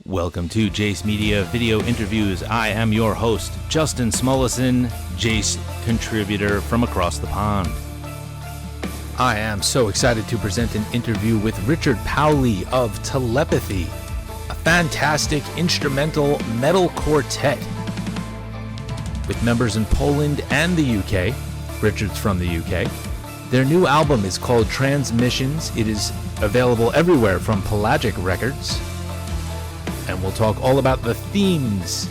Welcome to Jace Media Video Interviews. I am your host, Justin Smulison, Jace contributor from across the pond. I am so excited to present an interview with Richard Powley of Telepathy, a fantastic instrumental metal quartet with members in Poland and the UK. Richard's from the UK. Their new album is called Transmissions. It is available everywhere from Pelagic Records. And we'll talk all about the themes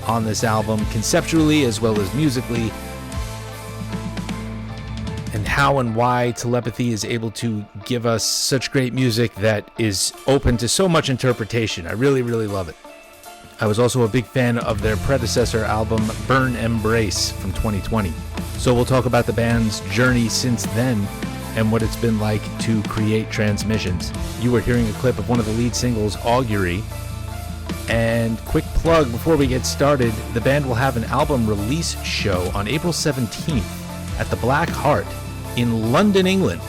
on this album, conceptually as well as musically, and how and why Telepathy is able to give us such great music that is open to so much interpretation. I really, really love it. I was also a big fan of their predecessor album, Burn Embrace, from 2020. So we'll talk about the band's journey since then and what it's been like to create Transmissions. You were hearing a clip of one of the lead singles, Augury. And quick plug before we get started, the band will have an album release show on April 17th at the Black Heart in London, England.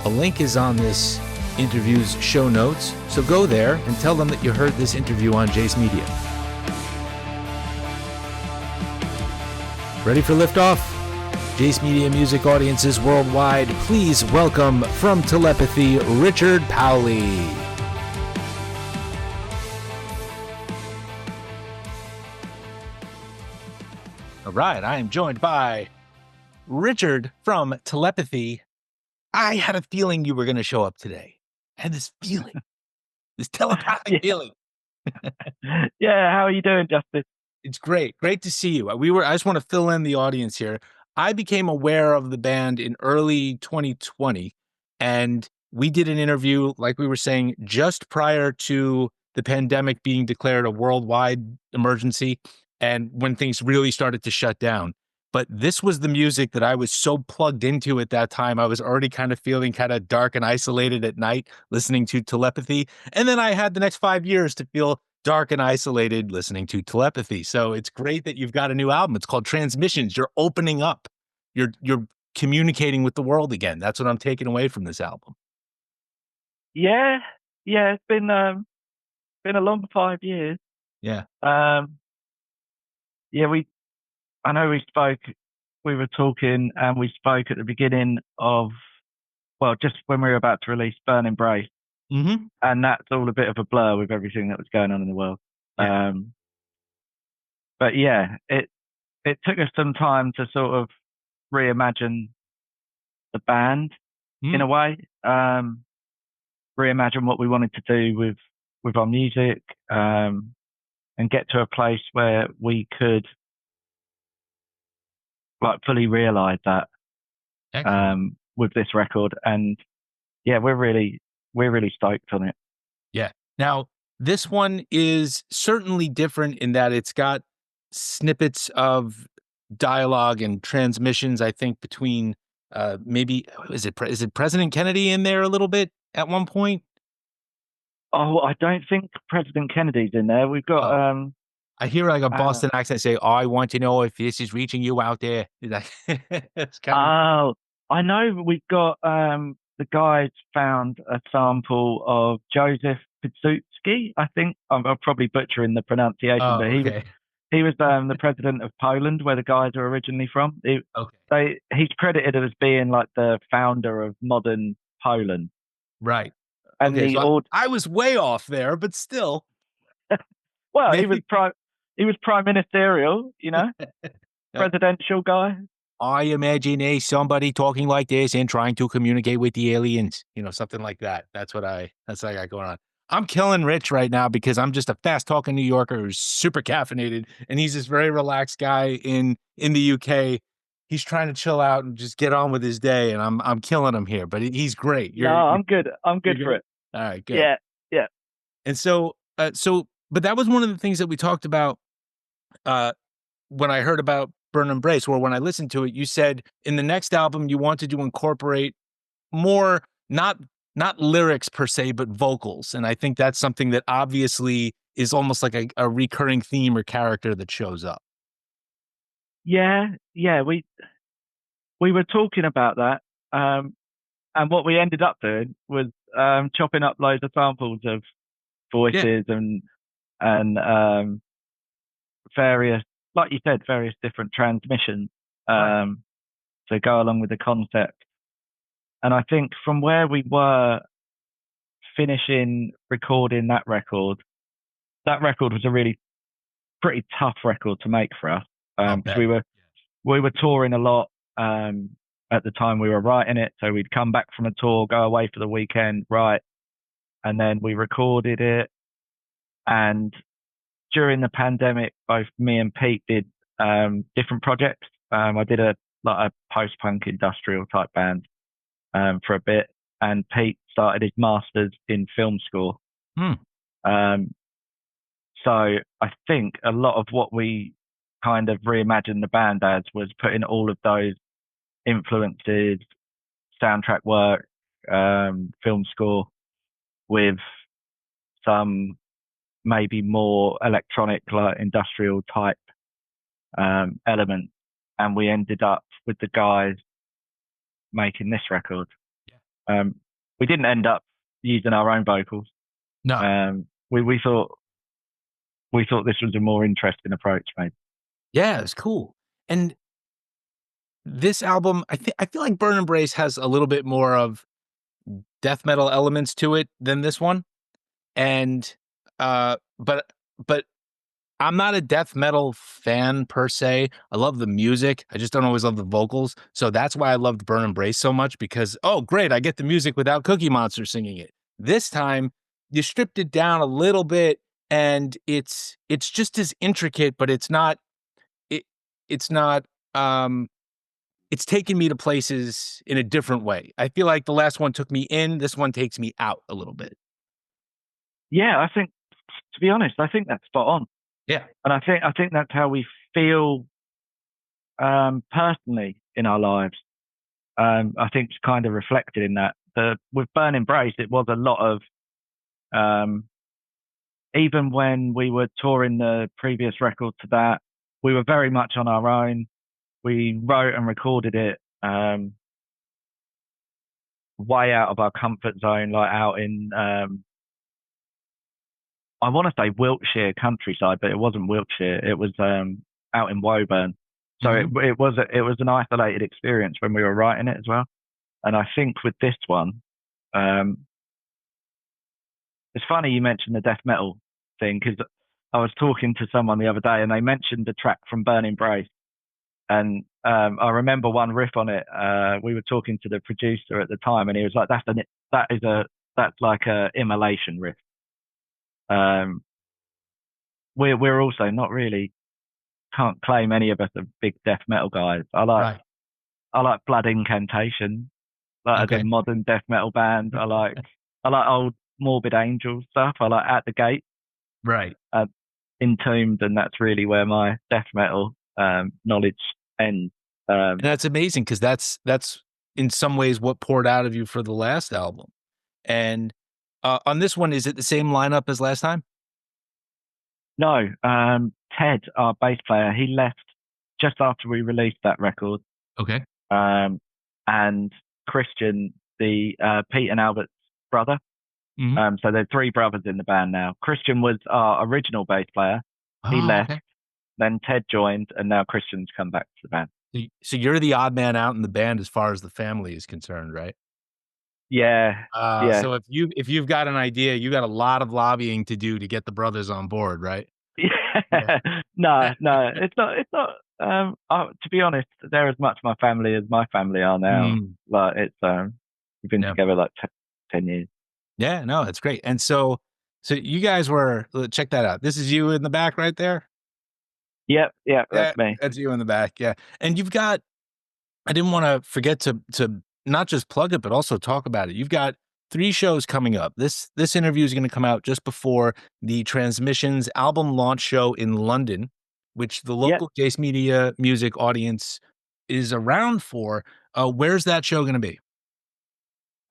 A link is on this interview's show notes, so go there and tell them that you heard this interview on Jace Media. Ready for liftoff? Jace Media music audiences worldwide, please welcome from Telepathy, Richard Powley. All right, I am joined by Richard from Telepathy. I had a feeling you were going to show up today. I had this feeling, this telepathic feeling. Yeah, how are you doing, Justin? It's great. Great to see you. I just want to fill in the audience here. I became aware of the band in early 2020, and we did an interview, like we were saying, just prior to the pandemic being declared a worldwide emergency. And when things really started to shut down. But this was the music that I was so plugged into at that time. I was already kind of feeling kind of dark and isolated at night listening to Telepathy. And then I had the next 5 years to feel dark and isolated listening to Telepathy. So it's great that you've got a new album. It's called Transmissions. You're opening up. You're communicating with the world again. That's what I'm taking away from this album. Yeah, it's been a long 5 years. Yeah. Yeah, I know we were talking and we spoke at the beginning of, well, just when we were about to release Burn Embrace. Mm-hmm. And that's all a bit of a blur with everything that was going on in the world. Yeah. But yeah, it took us some time to sort of reimagine the band in a way, reimagine what we wanted to do with our music, and get to a place where we could like fully realize that with this record. And yeah, we're really stoked on it. Yeah. Now, this one is certainly different in that it's got snippets of dialogue and transmissions, I think, between maybe, is it President Kennedy in there a little bit at one point? Oh, I don't think President Kennedy's in there. We've got I hear like a Boston accent say, "I want to know if this is reaching you out there." It's kind of... I know we've got the guys found a sample of Joseph Piłsudski. I think I'm probably butchering the pronunciation, but he was the president of Poland, where the guys are originally from. He's credited as being like the founder of modern Poland. Right. And so I was way off there, but still. Well, maybe. He was prime ministerial, presidential guy. I imagine somebody talking like this and trying to communicate with the aliens, something like that. That's what I got going on. I'm killing Rich right now because I'm just a fast talking New Yorker who's super caffeinated, and he's this very relaxed guy in the UK. He's trying to chill out and just get on with his day, and I'm killing him here. But he's great. I'm good. I'm good for it. All right, good. Yeah. And so, but that was one of the things that we talked about when I heard about Burn Embrace, or when I listened to it. You said in the next album you wanted to incorporate more, not lyrics per se, but vocals. And I think that's something that obviously is almost like a recurring theme or character that shows up. Yeah. We were talking about that. And what we ended up doing was chopping up loads of samples of voices and and various, like you said, various different transmissions Right. to go along with the concept. And I think from where we were finishing recording that record was a really pretty tough record to make for us I'll because bet. we were touring a lot at the time we were writing it. So we'd come back from a tour, go away for the weekend, write, and then we recorded it. And during the pandemic, both me and Pete did different projects. I did a post-punk industrial type band for a bit, and Pete started his masters in film score. Hmm. So I think a lot of what we kind of reimagined the band as was putting all of those influences, soundtrack work, film score, with some maybe more electronic, like industrial type elements. And we ended up with the guys making this record. Yeah. We didn't end up using our own vocals. No. We thought this was a more interesting approach, maybe. Yeah, it's cool. And this album, I feel like Burn Embrace has a little bit more of death metal elements to it than this one. And but I'm not a death metal fan per se. I love the music. I just don't always love the vocals. So that's why I loved Burn Embrace so much, because, oh, great, I get the music without Cookie Monster singing it. This time, you stripped it down a little bit, and it's just as intricate, but it's not it's not it's taken me to places in a different way. I feel like the last one took me in, this one takes me out a little bit. Yeah, I think, to be honest, I think that's spot on. Yeah. And I think that's how we feel personally in our lives. I think it's kind of reflected in that. With Burn Embrace, it was a lot of even when we were touring the previous record to that, we were very much on our own. We wrote and recorded it way out of our comfort zone, like out in I want to say Wiltshire countryside, but it wasn't Wiltshire. It was out in Woburn. So it was an isolated experience when we were writing it as well. And I think with this one, it's funny you mentioned the death metal thing, because I was talking to someone the other day and they mentioned the track from Burn Embrace. And I remember one riff on it. We were talking to the producer at the time, and he was like, "That's like a immolation riff." We're also not really, can't claim any of us are big death metal guys. Right. I like Blood Incantation, like as a modern death metal band. I like old Morbid Angel stuff. I like At the Gate, Right. Entombed, and that's really where my death metal knowledge ends. And that's amazing, because that's in some ways what poured out of you for the last album. And on this one, is it the same lineup as last time? No, Ted, our bass player, he left just after we released that record. Okay. And Christian, the Pete and Albert's brother. So there's three brothers in the band now. Christian was our original bass player. He left. Okay. Then Ted joined, and now Christian's come back to the band. So you're the odd man out in the band as far as the family is concerned, right? Yeah. Yeah. So if you've got an idea, you got a lot of lobbying to do to get the brothers on board, right? Yeah. No, it's not. To be honest, they're as much my family as my family are now. Like it's we've been together like 10 years. Yeah, no, it's great. And so you guys were, check that out. This is you in the back right there. Yep, that's me. That's you in the back. Yeah, and you've got. I didn't want to forget to not just plug it, but also talk about it. You've got 3 shows coming up. This interview is going to come out just before the Transmissions album launch show in London, which the local Jace Media music audience is around for. Where's that show going to be?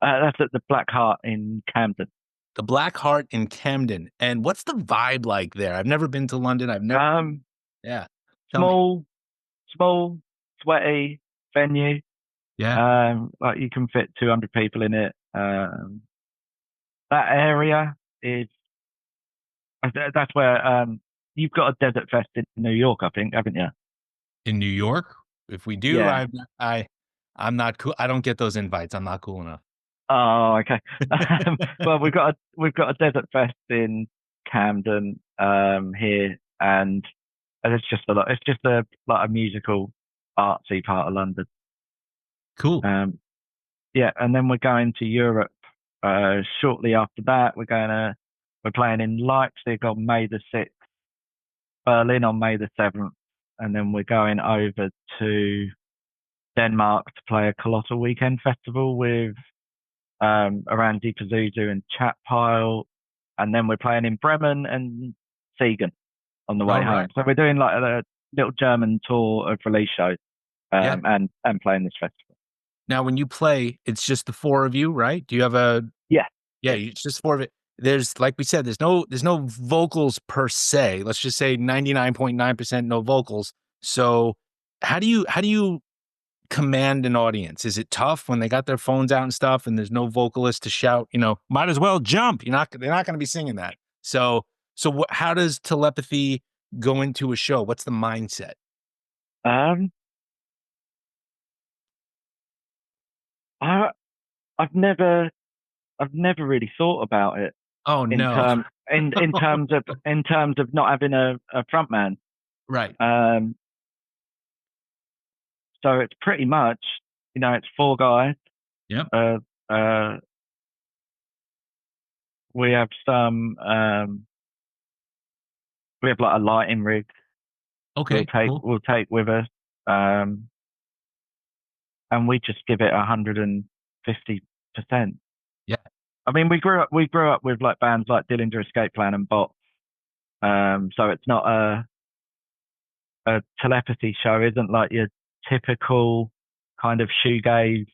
That's at the Black Heart in Camden. The Black Heart in Camden. And what's the vibe like there? I've never been to London. I've never. Yeah. Small, sweaty venue. Yeah. Like you can fit 200 people in it. That area is That's where you've got a Desert Fest in New York, I think, haven't you? In New York? If we do, Yeah. I'm not cool. I don't get those invites. I'm not cool enough. Oh, okay. Well, we've got a Desert Fest in Camden here, and it's just a lot. It's just a like a musical, artsy part of London. Cool. Yeah, and then we're going to Europe shortly after that. We're playing in Leipzig on May the 6th, Berlin on May the 7th, and then we're going over to Denmark to play a Colossal Weekend Festival with around Pazuzu and Chatpile, and then we're playing in Bremen and Siegen on the way All home. right. So we're doing like a little German tour of release shows, Yeah. and playing this festival. Now, when you play, it's just the four of you, right? Do you have a? Yeah, Yeah, it's just four of it. There's, like we said, there's no vocals per se. Let's just say 99.9% no vocals. So how do you command an audience? Is it tough when they got their phones out and stuff and there's no vocalist to shout, might as well jump. They're not going to be singing that. So how does Telepathy go into a show? What's the mindset? Um, I I've never really thought about it Oh in no. term in terms of not having a front man. Right. Um, so it's pretty much, it's four guys. Yep. Uh, we have we have like a lighting rig Okay, cool. we'll take with us, um, and we just give it 150%. Yeah. I mean, we grew up with like bands like Dillinger Escape Plan and Bot. So it's not a Telepathy show isn't like your typical kind of shoegaze,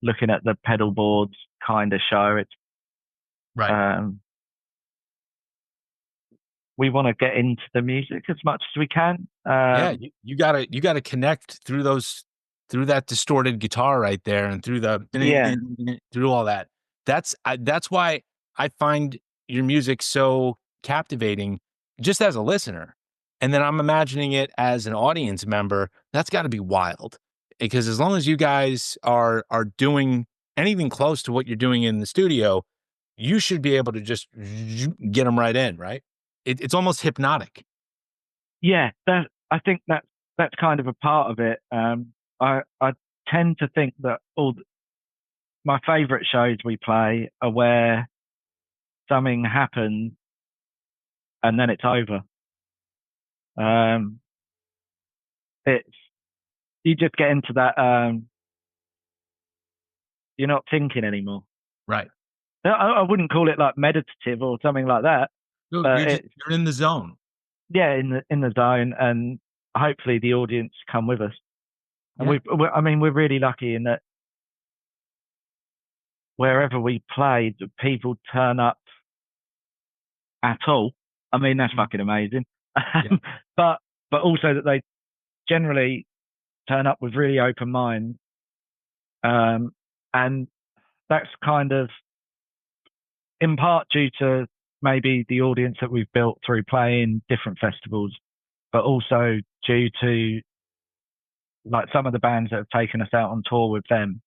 looking at the pedal boards kind of show. It's Right. we want to get into the music as much as we can. Yeah, you gotta connect through that distorted guitar right there and through Yeah, through all that. That's why I find your music so captivating just as a listener. And then I'm imagining it as an audience member. That's got to be wild. Because as long as you guys are doing anything close to what you're doing in the studio, you should be able to just get them right in, right? It's almost hypnotic. yeah. I think that's kind of a part of it. I tend to think that my favourite shows we play are where something happens and then it's over. Um, it's you just get into that. You're not thinking anymore. Right. I wouldn't call it like meditative or something like that, No, but it's you're in the zone. yeah, in the zone, and hopefully the audience come with us. And Yeah. I mean, we're really lucky in that wherever we play, the people turn up at all. I mean, that's fucking amazing. Yeah. but also that they generally turn up with really open minds, and that's kind of in part due to maybe the audience that we've built through playing different festivals, but also due to like some of the bands that have taken us out on tour with them.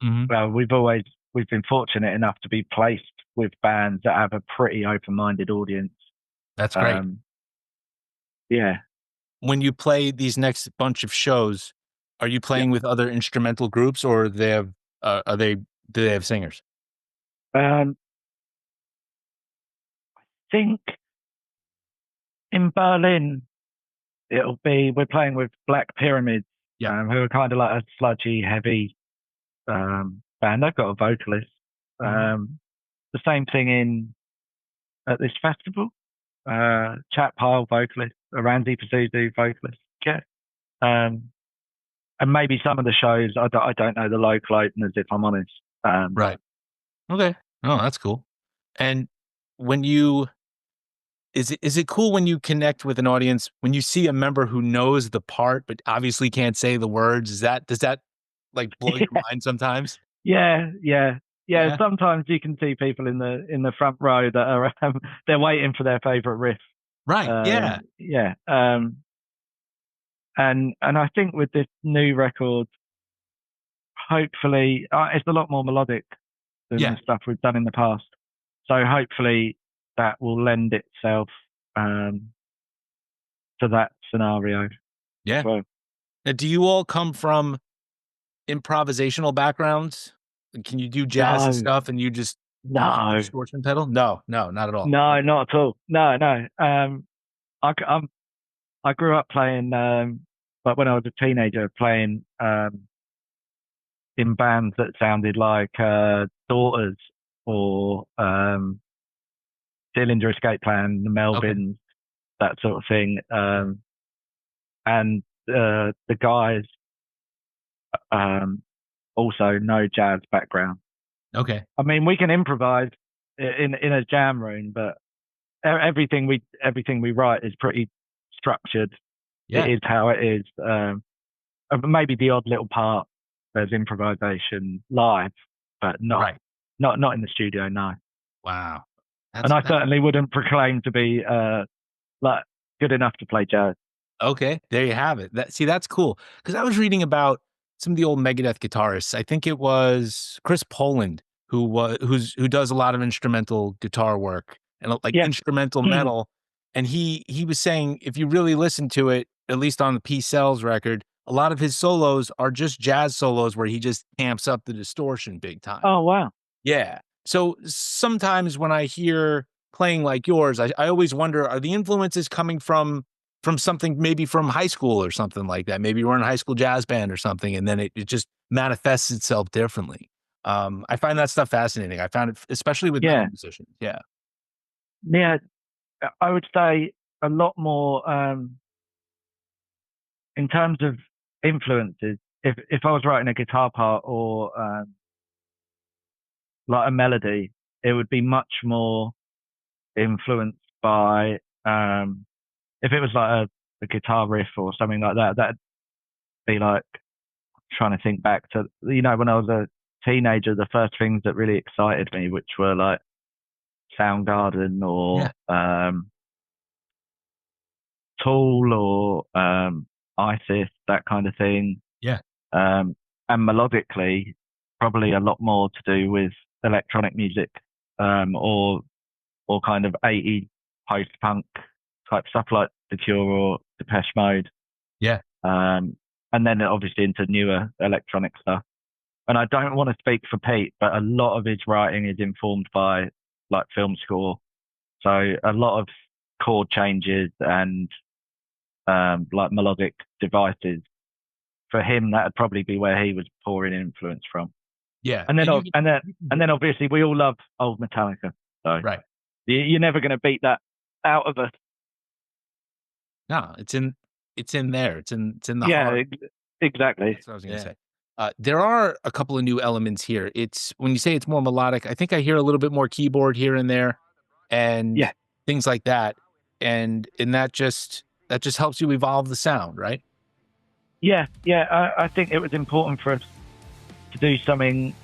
Mhm. Well, we've been fortunate enough to be placed with bands that have a pretty open-minded audience. That's great. Yeah. When you play these next bunch of shows, are you Yeah. playing with other instrumental groups or they have, do they have singers? I think in Berlin we're playing with Black Pyramids, Yeah. who are kind of like a sludgy, heavy band. They've got a vocalist. Mhm. The same thing at this festival. Chat Pile vocalist, Randy Pazuzu vocalist. Yeah. Um, and maybe some of the shows I don't know the local openers, if I'm honest. Right. Okay. Oh, that's cool. And when you is it cool when you connect with an audience, when you see a member who knows the part but obviously can't say the words? Does that like blow your mind sometimes? Yeah, yeah. Yeah, sometimes you can see people in the front row that are they're waiting for their favorite riff. Right. Yeah. And I think with this new record, hopefully, it's a lot more melodic than the stuff we've done in the past. So hopefully that will lend itself to that scenario. Yeah. Well. Now, do you all come from improvisational backgrounds? Can you do jazz and stuff and you just distortion pedal? No, not at all. No, not at all. No. I grew up playing, like when I was a teenager, playing in bands that sounded like Daughters or Dillinger Escape Plan, the Melvins, that sort of thing. And the guys also no jazz background. Okay. I mean, we can improvise in a jam room, but everything we write is pretty structured. Yeah. It is how it is. Maybe the odd little part there's improvisation live, but not in the studio. No. Wow. I certainly wouldn't proclaim to be like good enough to play jazz. Okay, there you have it. That's cool. Because I was reading about some of the old Megadeth guitarists. I think it was Chris Poland who does a lot of instrumental guitar work and instrumental metal. And he was saying if you really listen to it, at least on the P Cells record, a lot of his solos are just jazz solos where he just amps up the distortion big time. Oh wow. Yeah. So sometimes when I hear playing like yours, I always wonder, are the influences coming from something maybe from high school or something like that? Maybe you were in a high school jazz band or something, and then it just manifests itself differently. I find that stuff fascinating. I found it, especially with metal musicians. Yeah. Yeah. I would say a lot more in terms of influences. If I was writing a guitar part or like a melody, it would be much more influenced by if it was like a guitar riff or something like that, that'd be like trying to think back to, when I was a teenager, the first things that really excited me, which were like Soundgarden or Tool or ISIS, that kind of thing. Yeah. And melodically, probably a lot more to do with electronic music or kind of 80s post-punk type stuff like The Cure or Depeche Mode. Yeah. And then obviously into newer electronic stuff. And I don't want to speak for Pete, but a lot of his writing is informed by like film score. So a lot of chord changes and like melodic devices. For him, that'd probably be where he was pouring influence from. Yeah. And then obviously we all love old Metallica. So you're never going to beat that out of us. No, it's in there. It's in the heart. Exactly. That's what I was going to say. There are a couple of new elements here. It's when you say it's more melodic, I think I hear a little bit more keyboard here and there, and things like that. And that just helps you evolve the sound, right? Yeah. I think it was important for us to do something.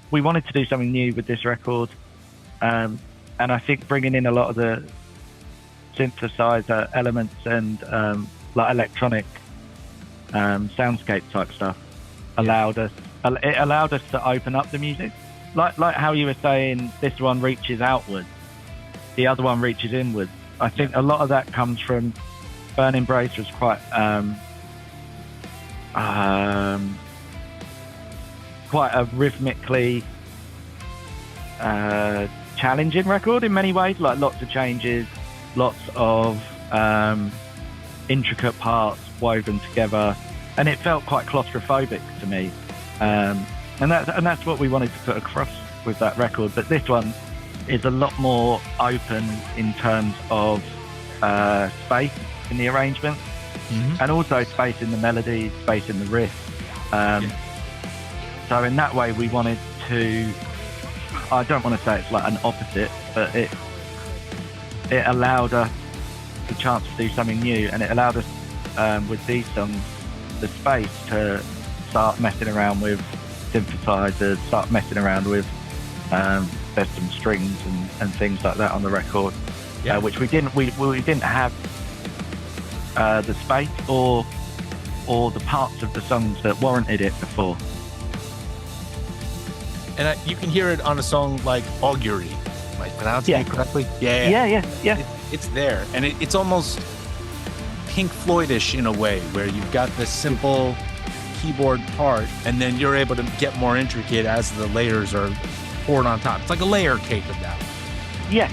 We wanted to do something new with this record, and I think bringing in a lot of the synthesizer elements and like electronic soundscape type stuff allowed us to open up the music, like how you were saying this one reaches outwards, the other one reaches inwards. I think a lot of that comes from Burn Embrace was quite a rhythmically challenging record in many ways, like lots of changes, lots of intricate parts woven together, and it felt quite claustrophobic to me. And that's what we wanted to put across with that record. But this one is a lot more open in terms of space in the arrangement, and also space in the melody, space in the riff. So in that way, we wanted to. I don't want to say it's like an opposite, but it allowed us the chance to do something new, and it allowed us with these songs the space to start messing around with synthesizers, start messing around with There's some strings and things like that on the record, which we didn't have the space or the parts of the songs that warranted it before. And you can hear it on a song like Augury. Am I pronouncing it correctly? Yeah. It's there, and it's almost Pink Floyd-ish in a way, where you've got this simple keyboard part, and then you're able to get more intricate as the layers are poured on top. It's like a layer cake of that. Yeah,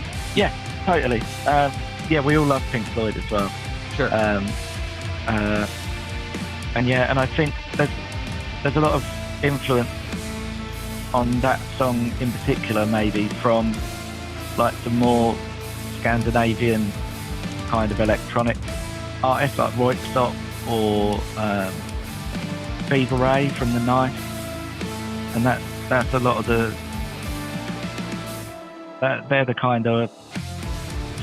totally. We all love Pink Floyd as well. Sure. And I think there's a lot of influence on that song in particular, maybe from like the more Scandinavian kind of electronic artists like Roykstop or Fever Ray from the Knife, and that's a lot of they're the kind of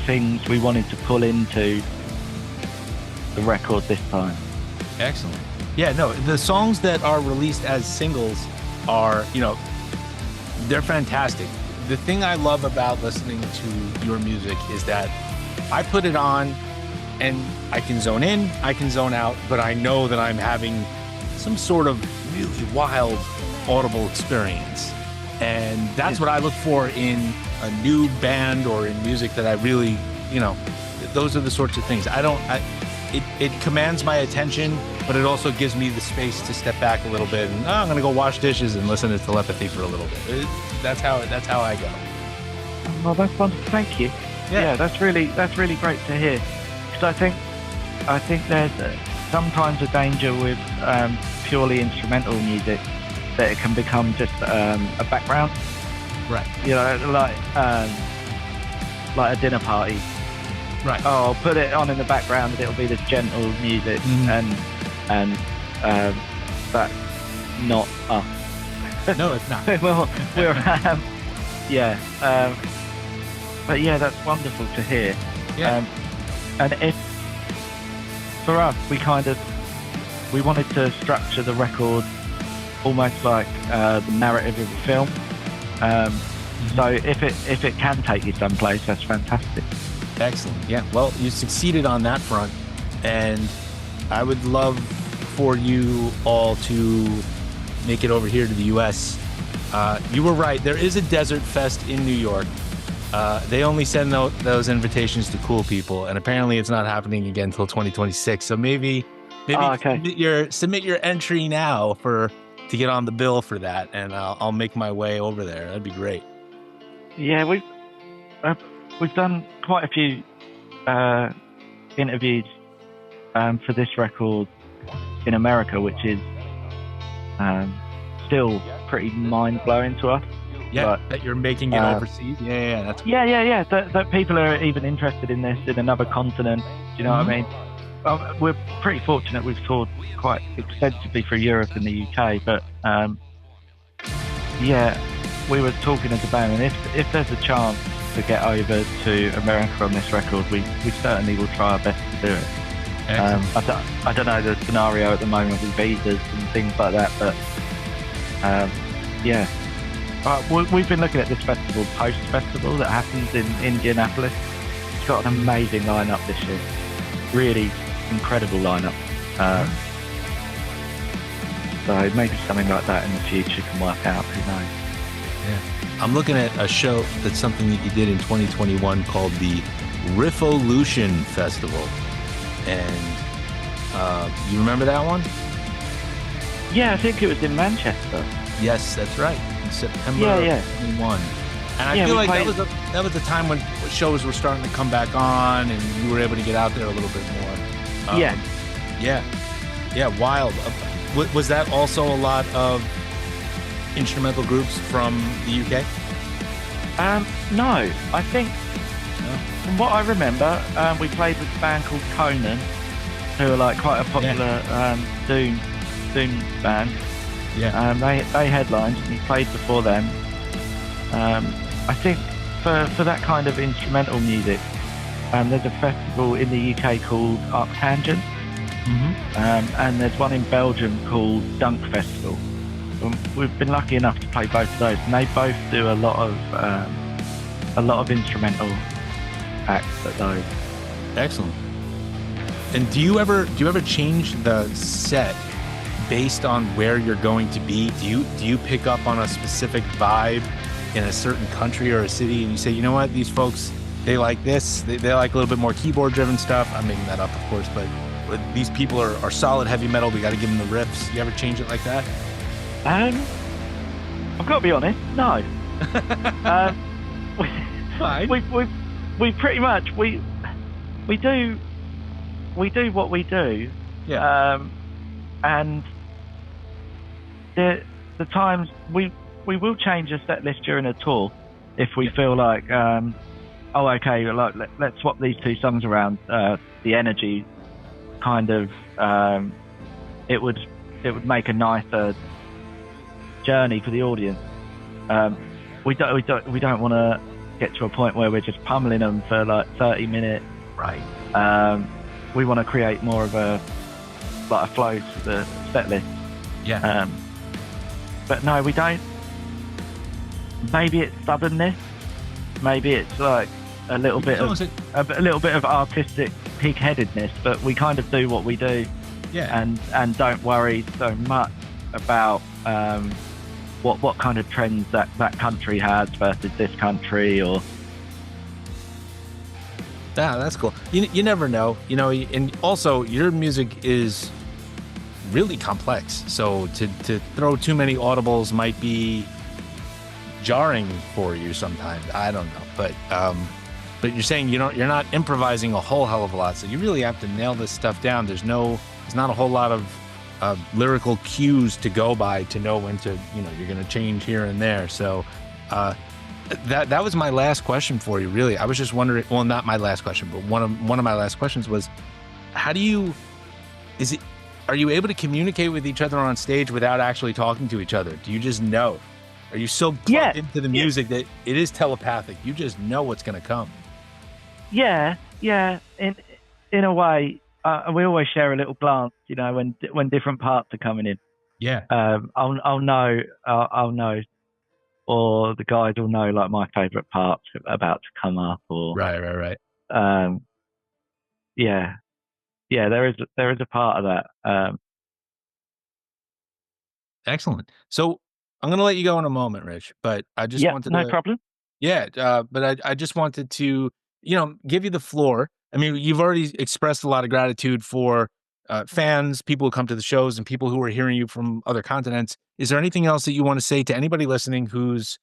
things we wanted to pull into the record this time. Excellent. Yeah, no, the songs that are released as singles are, they're fantastic. The thing I love about listening to your music is that I put it on and I can zone in, I can zone out, but I know that I'm having some sort of really wild audible experience. And that's what I look for in a new band or in music that I really, those are the sorts of things. It commands my attention, but it also gives me the space to step back a little bit and I'm going to go wash dishes and listen to Telepathy for a little bit. That's how I go. Well, that's wonderful. Thank you. Yeah, that's really great to hear. Because I think there's sometimes a danger with purely instrumental music that it can become just a background. Right. Like a dinner party. Right. Oh, I'll put it on in the background and it'll be this gentle music, and that's not us. No, it's not. But yeah, that's wonderful to hear. Yeah. And if for us, we wanted to structure the record almost like the narrative of a film. So if it can take you someplace, that's fantastic. Excellent. Yeah. Well, you succeeded on that front, and I would love for you all to make it over here to the U.S. You were right. There is a Desert Fest in New York. They only send those invitations to cool people, and apparently it's not happening again until 2026. So maybe submit your entry now to get on the bill for that, and I'll make my way over there. That'd be great. Yeah, we've done quite a few interviews for this record in America, which is still pretty mind-blowing to us. Yeah, that you're making it overseas. Yeah, that's cool. Yeah. That people are even interested in this in another continent. Do you know what I mean? We're pretty fortunate. We've toured quite extensively through Europe and the UK, but we were talking as a band, and if there's a chance to get over to America on this record, we certainly will try our best to do it. I don't know the scenario at the moment with visas and things like that, but we've been looking at this festival, Post Festival, that happens in Indianapolis. It's got an amazing lineup this year, really incredible lineup. So maybe something like that in the future can work out. Who knows? Yeah. I'm looking at a show that's something that you did in 2021 called the Riffolution Festival. And you remember that one? Yeah, I think it was in Manchester. Yes, that's right. In September 21. And I feel like that was the time when shows were starting to come back on and you were able to get out there a little bit more. Yeah, wild. Was that also a lot of instrumental groups from the UK? No, I think from what I remember, we played with a band called Conan, who are like quite a popular doom band. Yeah. They headlined and we played before them. I think for that kind of instrumental music, there's a festival in the UK called Arctangent, and there's one in Belgium called Dunk Festival, and we've been lucky enough to play both of those, and they both do a lot of instrumental acts at those. Excellent. And do you ever change the set based on where you're going to be? Do you pick up on a specific vibe in a certain country or a city, and you say, you know what, these folks, they like this, they like a little bit more keyboard driven stuff? I'm making that up, of course, but these people are solid heavy metal, we got to give them the riffs. You ever change it like that? I've got to be honest, no. Fine. We pretty much we do what we do. Yeah. And the times we will change a set list during a tour if we feel like okay, like let's swap these two songs around. The energy kind of it would make a nicer journey for the audience. We don't want to get to a point where we're just pummeling them for like 30 minutes. Right. We want to create more of a flow to the set list. Yeah. But no, we don't. Maybe it's stubbornness. Maybe it's like a little bit of artistic pig-headedness. But we kind of do what we do. Yeah. And don't worry so much about what kind of trends that country has versus this country, or. Yeah, that's cool. You never know, and also your music is really complex. So to throw too many audibles might be jarring for you sometimes. I don't know, but you're saying you're not improvising a whole hell of a lot. So you really have to nail this stuff down. There's not a whole lot of lyrical cues to go by to know when to, you're going to change here and there. So, that was my last question for you, really. I was just wondering, well, not my last question, but one of my last questions was, are you able to communicate with each other on stage without actually talking to each other? Do you just know? Are you so plugged into the music that it is telepathic? You just know what's going to come. Yeah. In a way, we always share a little glance, when different parts are coming in. Yeah. I'll know. Or the guys will know, like, my favourite parts about to come up, or right. Yeah, there is a part of that. Excellent. So I'm going to let you go in a moment, Rich, but I just wanted to. No problem. Yeah, but I just wanted to, give you the floor. I mean, you've already expressed a lot of gratitude for fans, people who come to the shows, and people who are hearing you from other continents. Is there anything else that you want to say to anybody listening whose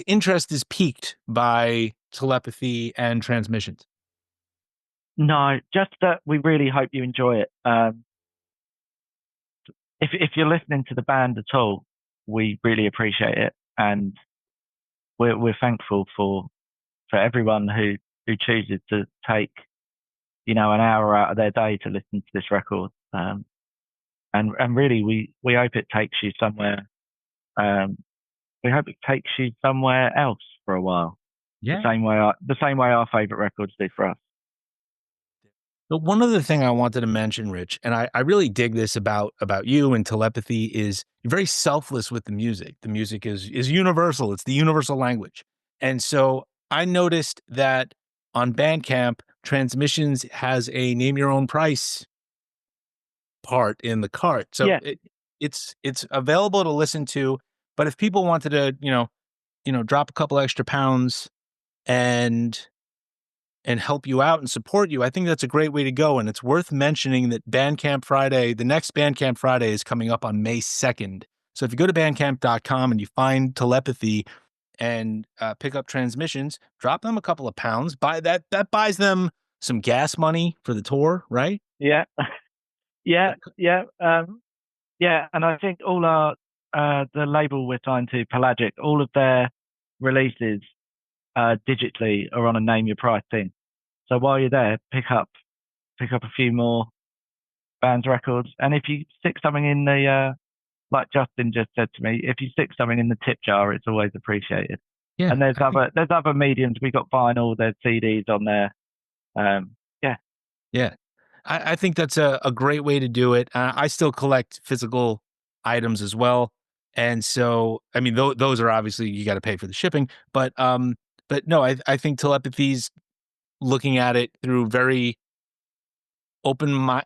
interest is piqued by telepathy and transmissions? No, just that we really hope you enjoy it. If you're listening to the band at all, we really appreciate it, and we're thankful for everyone who chooses to take an hour out of their day to listen to this record. And really, we hope it takes you somewhere. We hope it takes you somewhere else for a while. Yeah. The same way our favorite records do for us. But one other thing I wanted to mention, Rich, and I really dig this about you and telepathy, is you're very selfless with the music. The music is universal. It's the universal language. And so I noticed that on Bandcamp, Transmissions has a name your own price part in the cart. So it's available to listen to, but if people wanted to, drop a couple extra pounds and help you out and support you, I think that's a great way to go. And it's worth mentioning that the next Bandcamp Friday is coming up on May 2nd. So if you go to bandcamp.com and you find Telepathy and pick up Transmissions, drop them a couple of pounds. That buys them some gas money for the tour, right? Yeah. And I think all the label we're signed to, Pelagic, all of their releases digitally are on a name your price thing. So while you're there, pick up a few more bands' records, and if you stick something in the like Justin just said to me, if you stick something in the tip jar, it's always appreciated. Yeah, and there's other mediums. We got vinyl, there's CDs on there. Yeah. I think that's a great way to do it. I still collect physical items as well. And so, I mean, those are obviously, you got to pay for the shipping, but no, I think Telepathy's looking at it through very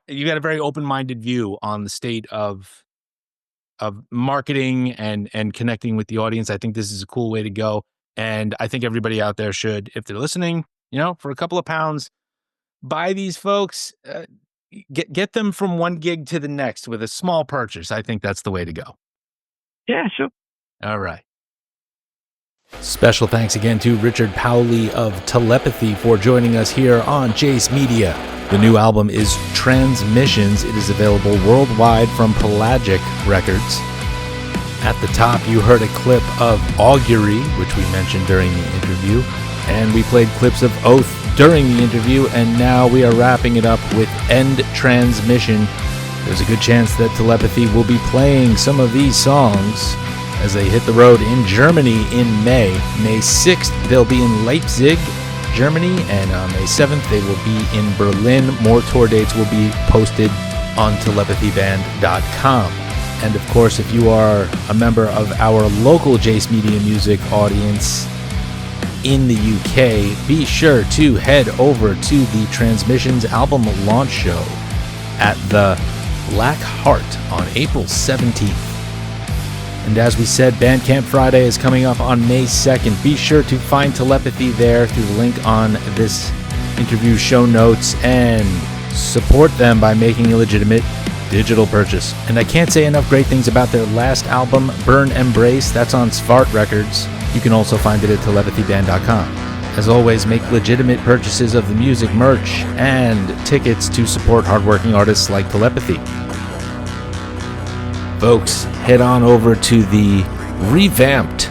you got a very open-minded view on the state of marketing and connecting with the audience. I think this is a cool way to go. And I think everybody out there should, if they're listening, for a couple of pounds, buy these folks, get them from one gig to the next with a small purchase. I think that's the way to go. Yeah, sure. All right. Special thanks again to Richard Powley of Telepathy for joining us here on Jace Media. The new album is Transmissions. It is available worldwide from Pelagic Records. At the top, you heard a clip of Augury, which we mentioned during the interview, and we played clips of Oath during the interview, and now we are wrapping it up with End Transmission. There's a good chance that Telepathy will be playing some of these songs as they hit the road in Germany in May. May 6th, they'll be in Leipzig, Germany, and on May 7th, they will be in Berlin. More tour dates will be posted on telepathyband.com. And of course, if you are a member of our local Jace Media Music audience in the UK, be sure to head over to the Transmissions album launch show at the Black Heart on April 17th. And as we said, Bandcamp Friday is coming up on May 2nd. Be sure to find Telepathy there through the link on this interview show notes and support them by making a legitimate digital purchase. And I can't say enough great things about their last album, Burn Embrace. That's on Svart Records. You can also find it at telepathyband.com. As always, make legitimate purchases of the music, merch, and tickets to support hardworking artists like Telepathy. Folks, head on over to the revamped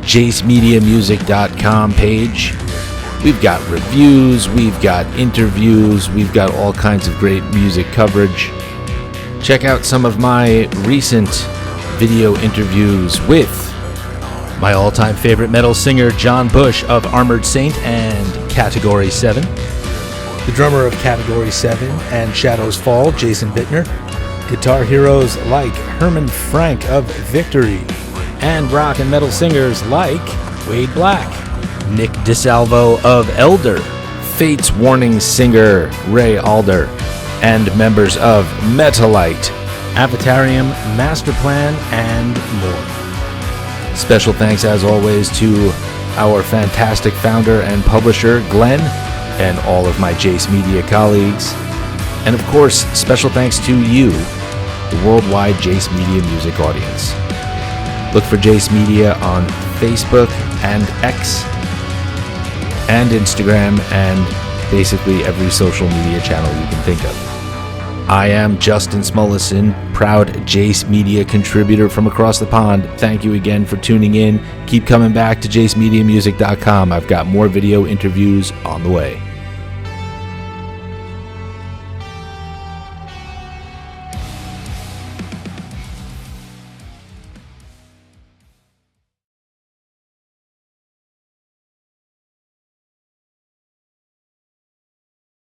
JaceMediaMusic.com page. We've got reviews, we've got interviews, we've got all kinds of great music coverage. Check out some of my recent video interviews with my all-time favorite metal singer, John Bush of Armored Saint and Category 7. The drummer of Category 7 and Shadows Fall, Jason Bittner. Guitar heroes like Herman Frank of Victory, and rock and metal singers like Wade Black, Nick DeSalvo of Elder, Fate's Warning singer Ray Alder, and members of Metalite, Avatarium, Masterplan, and more. Special thanks as always to our fantastic founder and publisher Glenn, and all of my Jace Media colleagues. And of course, special thanks to you, the worldwide Jace Media music audience. Look for Jace Media on Facebook and X and Instagram and basically every social media channel you can think of. I am Justin Smulison, proud Jace Media contributor from across the pond. Thank you again for tuning in. Keep coming back to JaceMediaMusic.com. I've got more video interviews on the way.